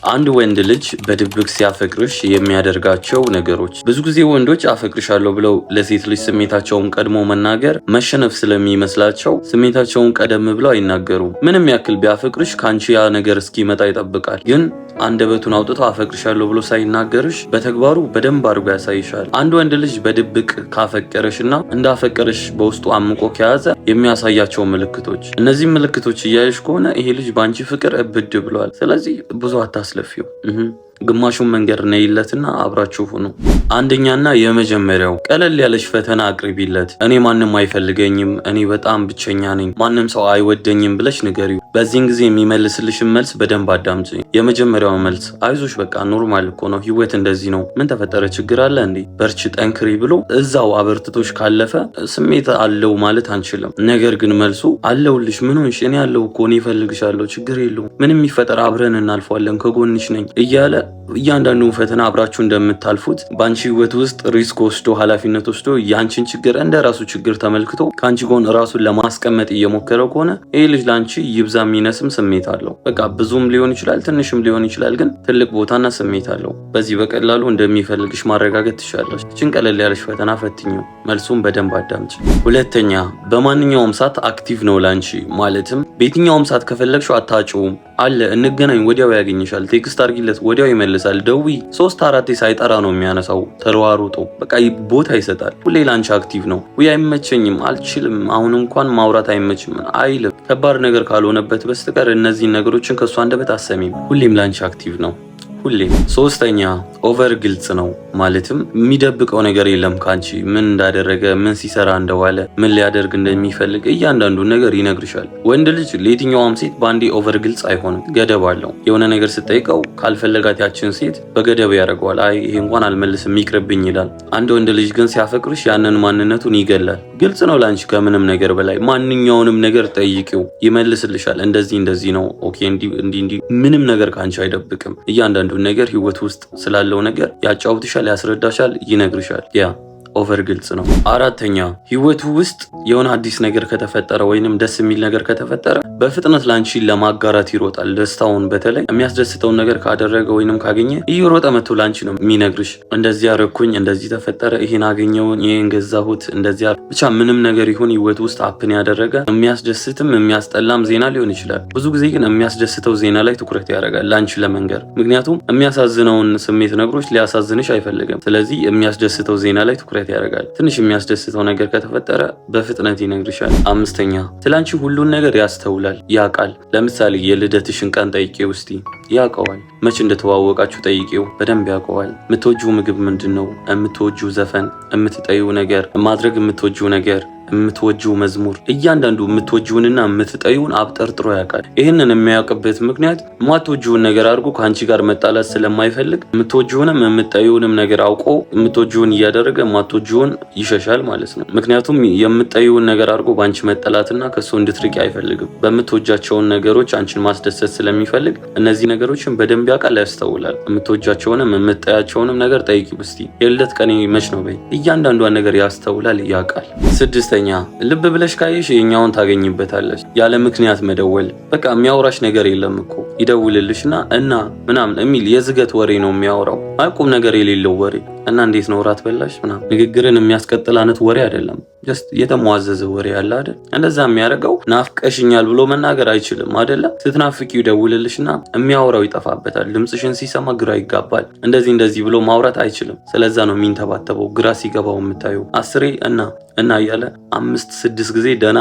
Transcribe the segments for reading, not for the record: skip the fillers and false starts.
አንድ ወንድ ልጅ በድብቅ ሲያፈቅርሽ የሚያደርጋቸው ነገሮች። ብዙ ጊዜ ወንዶች አፈቅርሻለሁ ብለው ለሴት ልጅ ስሜታቸውን ቀድሞ መናገር መሸነፍ ስለሚመስላቸው ስሜታቸውን ቀደም ብለው አይናገሩም። ምንም ያክል ቢያፈቅርሽ ከአንቺ ያ ነገር እስኪመጣ ይጠብቃል። ግን አንደበቱን አውጥቶ አፈቅርሻለሁ ብሎ ሳይናገርሽ በተግባሩ በደንብ አድርጎ ያሳይሻል። አንድ ወንድ ልጅ በድብቅ ካፈቀረሽና እንዳፈቀረሽ በውስጡ አምቆ ከያዘ የሚያሳያቸው ምልክቶች። እነዚህ ምልክቶች እያየሽ ከሆነ ይሄ ልጅ በአንቺ ፍቅር እብድ ብሏል። ስለዚህ ብዙ አታስለፊው። ግማሹን መንገድ ነይለትና አብራችሁ ሁኑ። አንደኛና የመጀመሪያው ቀለል ያለሽ ፈተና አቅርቢለት። እኔ ማንም አይፈልገኝም፣ እኔ በጣም ብቸኛ ነኝ፣ ማንም ሰው አይወደኝም ብለሽ ንገሪው። በዚህን ጊዜ የሚመልስልሽን መልስ በደንብ አዳምጪ። የመጀመሪያው መልስ አይዞሽ፣ በቃ ኖርማል እኮ ነው፣ ህይወት እንደዚህ ነው፣ ምን ተፈጠረ፣ ችግር አለ እንዴ፣ በርቺ፣ ጠንክሪ ብሎ እዛው አበርትቶች ካለፈ ስሜት አለው ማለት አንችልም። ነገር ግን መልሱ አለውልሽ፣ ምን ሆንሽ፣ እኔ ያለው እኮ፣ እኔ እፈልግሻለሁ፣ ችግር የለውም፣ ምንም ይፈጠር አብረን እናልፈዋለን፣ ከጎንሽ ነኝ እያለ እያንዳንዱን ፈተና አብራችሁ እንደምታልፉት በአንቺ ህይወት ውስጥ ሪስክ ወስዶ ኃላፊነት ወስዶ የአንቺን ችግር እንደ ራሱ ችግር ተመልክቶ ከአንቺ ጎን ራሱን ለማስቀመጥ እየሞከረ ከሆነ ይሄ ልጅ ለአንቺ ይብዛ የሚነስም ስሜት አለው። በቃ ብዙም ሊሆን ይችላል፣ ትንሽም ሊሆን ይችላል፣ ግን ትልቅ ቦታና ስሜት አለው። በዚህ በቀላሉ እንደሚፈልግሽ ማረጋገጥ ትችላለች። እችን ቀለል ያለሽ ፈተና ፈትኙ፣ መልሱም በደንብ አዳምጪ። ሁለተኛ፣ በማንኛውም ሰዓት አክቲቭ ነው ላንቺ። ማለትም በየትኛውም ሰዓት ከፈለግሽው አታጭውም አለ፣ እንገናኝ፣ ወዲያው ያገኝሻል፣ ቴክስት አርጊለት፣ ወዲያው ይመልሳል፣ ደዊ 3-4 ሳይጠራ ነው የሚያነሳው፣ ተሯሩጦ በቃ ቦታ ይሰጣል። ሁሌ ላንቺ አክቲቭ ነው። ወይ አይመቸኝም፣ አልችልም፣ አሁን እንኳን ማውራት አይመችም አይልም። ከባድ ነገር ካልሆነበት በስተቀር እነዚህን ነገሮችን ከሷ አንደበት አሰሚም። ሁሌም ላንቺ አክቲቭ ነው፣ ሁሌም። ሶስተኛ፣ ኦቨር ግልጽ ነው። ማለትም የሚደብቀው ነገር የለም ካንቺ። ምን እንዳደረገ፣ ምን ሲሰራ እንደዋለ፣ ምን ሊያደርግ እንደሚፈልግ እያንዳንዱን ነገር ይነግርሻል። ወንድ ልጅ ለየትኛውም ሴት ባንዴ ኦቨር ግልጽ አይሆንም፣ ገደብ አለው። የሆነ ነገር ስጠይቀው ካልፈለጋት ያችን ሴት በገደብ ያደርገዋል። አይ ይሄ እንኳን አልመልስም ይቅርብኝ ይላል። አንድ ወንድ ልጅ ግን ሲያፈቅርሽ ያንን ማንነቱን ይገላል። ግልጽ ነው ላንቺ ከምንም ነገር በላይ። ማንኛውንም ነገር ጠይቂው ይመልስልሻል። እንደዚህ ነው፣ ኦኬ፣ እንዲህ ምንም ነገር ካንቺ አይደብቅም። እያንዳንዱን ነገር ህይወት ውስጥ ስላለው ነገር ያጫውትሻል፣ ያስረዳሻል፣ ይነግርሻል። ያ ኦቨር ግልጽ ነው። አራተኛ፣ ህይወቱ ውስጥ የሆነ አዲስ ነገር ከተፈጠረ ወይንም ደስ የሚል ነገር ከተፈጠረ በፍጥነት ላንቺ ለማጋራት ይሮጣል። ደስታውን በተለይ የሚያስደስተውን ነገር ካደረገ ወይንም ካገኘ እየሮጠ መጥቶ ላንቺ ነው የሚነግርሽ። እንደዚህ አረኩኝ፣ እንደዚህ ተፈጠረ፣ ይሄን አገኘውን፣ ይሄን ገዛሁት፣ እንደዚህ ብቻ ምንም ነገር ይሁን ህይወት ውስጥ አፕን ያደረገ የሚያስደስትም የሚያስጠላም ዜና ሊሆን ይችላል። ብዙ ጊዜ ግን የሚያስደስተው ዜና ላይ ትኩረት ያደርጋል ላንቺ ለመንገር። ምክንያቱም የሚያሳዝነውን ስሜት ነግሮች ሊያሳዝንሽ አይፈልግም። ስለዚህ የሚያስደስተው ዜና ላይ ትኩረት ያደርጋል። ትንሽ የሚያስደስተው ነገር ከተፈጠረ በፍጥነት ይነግርሻል። አምስተኛ፣ ስላንቺ ሁሉን ነገር ያስተውላል፣ ያውቃል። ለምሳሌ የልደትሽን ቀን ጠይቄው እስቲ፣ ያውቀዋል። መቼ እንደተዋወቃችሁ ጠይቄው፣ በደንብ ያውቀዋል። የምትወጂው ምግብ ምንድነው? የምትወጂው ዘፈን፣ የምትጠይው ነገር፣ ማድረግ የምትወጂው ነገር፣ የምትወጂው መዝሙር፣ እያንዳንዱ የምትወጂውንና የምትጠይውን አብጠርጥሮ ያውቃል። ይህንን የሚያውቅበት ምክንያት የማትወጂውን ነገር አድርጎ ከአንቺ ጋር መጣላት ስለማይፈልግ የምትወጂውንም የምትጠይውንም ነገር አውቆ የምትወጂውን እያደረገ የማትወጂውን ይሸሻል ማለት ነው። ምክንያቱም የምትጠይውን ነገር አድርጎ በአንቺ መጠላትና ከሱ እንድትርቂ አይፈልግም። በምትወጃቸውን ነገሮች አንቺን ማስደሰት ስለሚፈልግ እነዚህ ነገሮችን በደንብ ያውቃል፣ ያስተውላል። የምትወጃቸውንም የምትጠያቸውንም ነገር ጠይቂ እስቲ፣ የልደት ቀኔ መች ነው በይ። እያንዳንዷን ነገር ያስተውላል፣ ያውቃል። ስድስተኛ፣ ልብ ብለሽ ካየሽ የኛውን ታገኝበታለሽ። ያለ ምክንያት መደወል። በቃ የሚያወራሽ ነገር የለም እኮ ይደውልልሽና እና ምናምን የሚል የዝገት ወሬ ነው የሚያወራው። አቁም ነገር የሌለው ወሬ እና እንዴት ነው ራት በላሽ ምናምን ንግግርን የሚያስቀጥል አይነት ወሬ አይደለም። ጀስት የተሟዘዘ ወሬ ያለ አይደል? እንደዛ የሚያደርገው ናፍቀሽኛል ብሎ መናገር አይችልም አይደለ? ስትናፍቂው ይደውልልሽና የሚያወራው ይጠፋበታል። ድምጽሽን ሲሰማ ግራ ይጋባል። እንደዚህ ብሎ ማውራት አይችልም። ስለዛ ነው የሚንተባተበው። ግራ ሲገባው የምታዩ አስሬ እና እያለ 5-6 ጊዜ ደህና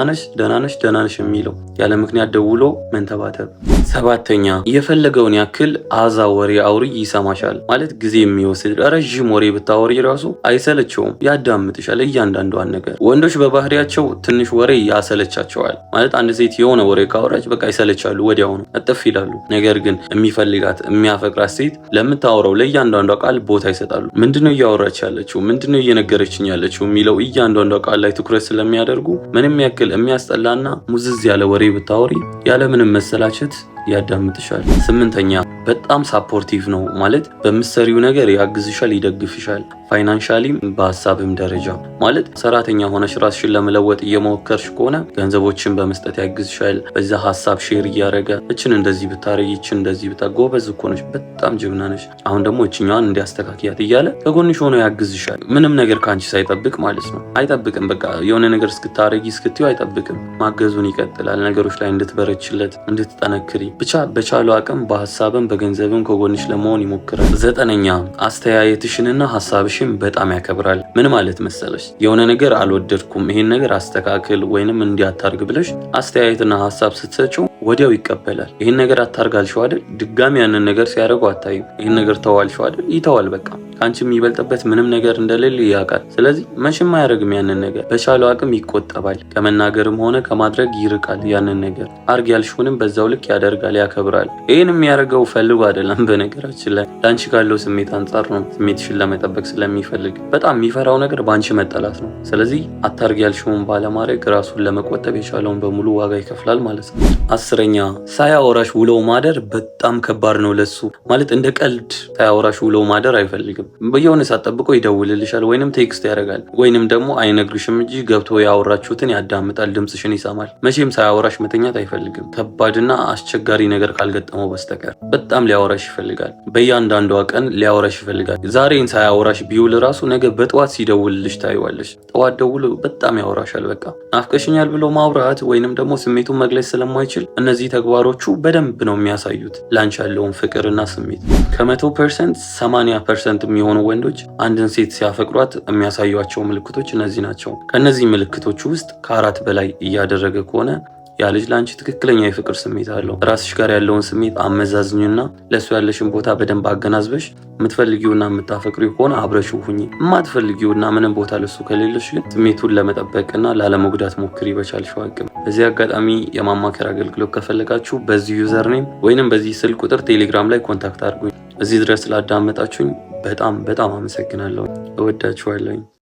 ነሽ የሚለው ያለ ምክንያት ደውሎ መንተባተብ። ሰባተኛ፣ የፈለገውን ያክል አዛ ወሬ አውሪ ይሰማሻል። ማለት ጊዜ የሚወስድ ረዥም ወሬ ብታወሪ ራሱ አይሰለቸውም፣ ያዳምጥሻል እያንዳንዷን ነገር። ወንዶች በባህሪያቸው ትንሽ ወሬ ያሰለቻቸዋል። ማለት አንድ ሴት የሆነ ወሬ ካወራች በቃ ይሰለቻሉ፣ ወዲያውኑ እጥፍ ይላሉ። ነገር ግን የሚፈልጋት የሚያፈቅራት ሴት ለምታወራው ለእያንዳንዷ ቃል ቦታ ይሰጣሉ። ምንድነው እያወራች ያለችው፣ ምንድነው እየነገረችኝ ያለችው የሚለው እያንዳንዷ ቃል ላይ ትኩረት ስለሚያደርጉ ምንም ያክል የሚያስጠላና ሙዝዝ ያለ ወሬ ብታወሪ ያለምንም መሰላቸት ያዳምጥሻል። ስምንተኛ፣ በጣም ሳፖርቲቭ ነው። ማለት በምትሰሪው ነገር ያግዝሻል፣ ይደግፍሻል። ፋይናንሻሊም በሀሳብም ደረጃ ማለት ሰራተኛ ሆነሽ ራስሽን ለመለወጥ እየሞከርሽ ከሆነ ገንዘቦችን በመስጠት ያግዝሻል። በዛ ሀሳብ ሼር እያደረገ እችን እንደዚህ ብታረጊ እችን እንደዚህ ጎበዝ እኮ ነሽ፣ በጣም ጀግና ነሽ፣ አሁን ደግሞ እችኛዋን እንዲያስተካክያት እያለ ከጎንሽ ሆኖ ያግዝሻል። ምንም ነገር ከአንቺ ሳይጠብቅ ማለት ነው። አይጠብቅም። በቃ የሆነ ነገር እስክታረጊ እስክትዩ አይጠብቅም። ማገዙን ይቀጥላል። ነገሮች ላይ እንድትበረችለት እንድትጠነክሪ ብቻ በቻለው አቅም በሀሳብም በገንዘብም ከጎንሽ ለመሆን ይሞክራል። 9ኛ አስተያየትሽንና ሀሳብሽን በጣም ያከብራል። ምን ማለት መሰለሽ? የሆነ ነገር አልወደድኩም፣ ይሄን ነገር አስተካክል ወይንም እንዲያታርግ ብለሽ አስተያየትና ሀሳብ ስትሰጪው ወዲያው ይቀበላል። ይሄን ነገር አታርጋልሽው አይደል? ድጋሚ ያንን ነገር ሲያደርጉ አታዩ። ይሄን ነገር ተዋልሽው አይደል? ይተዋል። በቃ ከአንቺ የሚበልጥበት ምንም ነገር እንደሌለ ያውቃል። ስለዚህ መቼም አያደርግም። ያንን ነገር በቻለው አቅም ይቆጠባል። ከመናገርም ሆነ ከማድረግ ይርቃል። ያንን ነገር አርግ ያልሽውንም በዛው ልክ ያደርጋል፣ ያከብራል። ይህን የሚያደርገው ፈልጎ አይደለም። በነገራችን ላይ ለአንቺ ካለው ስሜት አንጻር ነው። ስሜትሽን ለመጠበቅ ስለሚፈልግ። በጣም የሚፈራው ነገር በአንቺ መጠላት ነው። ስለዚህ አታርግ ያልሽውን ባለማድረግ ራሱን ለመቆጠብ የቻለውን በሙሉ ዋጋ ይከፍላል ማለት ነው። 10ኛ ሳያወራሽ ውሎ ማደር በጣም ከባድ ነው ለሱ። ማለት እንደ ቀልድ ሳያወራሽ ውሎ ማደር አይፈልግም። በየሆነ ሰዓት ጠብቆ ይደውልልሻል ወይንም ቴክስት ያደርጋል ወይንም ደግሞ አይነግርሽም እንጂ ገብቶ ያወራችሁትን ያዳምጣል፣ ድምጽሽን ይሰማል። መቼም ሳያወራሽ መተኛት አይፈልግም ከባድና አስቸጋሪ ነገር ካልገጠመው በስተቀር በጣም ሊያወራሽ ይፈልጋል። በእያንዳንዷ ቀን ሊያወራሽ ይፈልጋል። ዛሬን ሳያወራሽ ቢውል ራሱ ነገ በጠዋት ሲደውልልሽ ታይዋለሽ። ጠዋት ደውሎ በጣም ያወራሻል። በቃ ናፍቀሽኛል ብሎ ማውራት ወይንም ደግሞ ስሜቱን መግለጽ ስለማይችል እነዚህ ተግባሮቹ በደንብ ነው የሚያሳዩት ላንቺ ያለውን ፍቅርና ስሜት። ከ100% 80% የሚሆኑ ወንዶች አንድን ሴት ሲያፈቅሯት የሚያሳዩቸው ምልክቶች እነዚህ ናቸው። ከነዚህ ምልክቶች ውስጥ ከ4 በላይ እያደረገ ከሆነ ያ ልጅ ለአንቺ ትክክለኛ የፍቅር ስሜት አለው። ራስሽ ጋር ያለውን ስሜት አመዛዝኝና ለሱ ያለሽን ቦታ በደንብ አገናዝበሽ የምትፈልጊውና የምታፈቅሪው ከሆነ አብረሽው ሁኚ። የማትፈልጊውና ምንም ቦታ ለሱ ከሌለሽ ግን ስሜቱን ለመጠበቅና ላለመጉዳት ሞክሪ በቻልሽው አቅም። በዚህ አጋጣሚ የማማከር አገልግሎት ከፈለጋችሁ በዚህ ዩዘር ኔም ወይንም በዚህ ስልክ ቁጥር ቴሌግራም ላይ ኮንታክት አድርጉኝ። እዚህ ድረስ ስላዳመጣችሁኝ በጣም አመሰግናለሁ። እወዳችኋለሁ።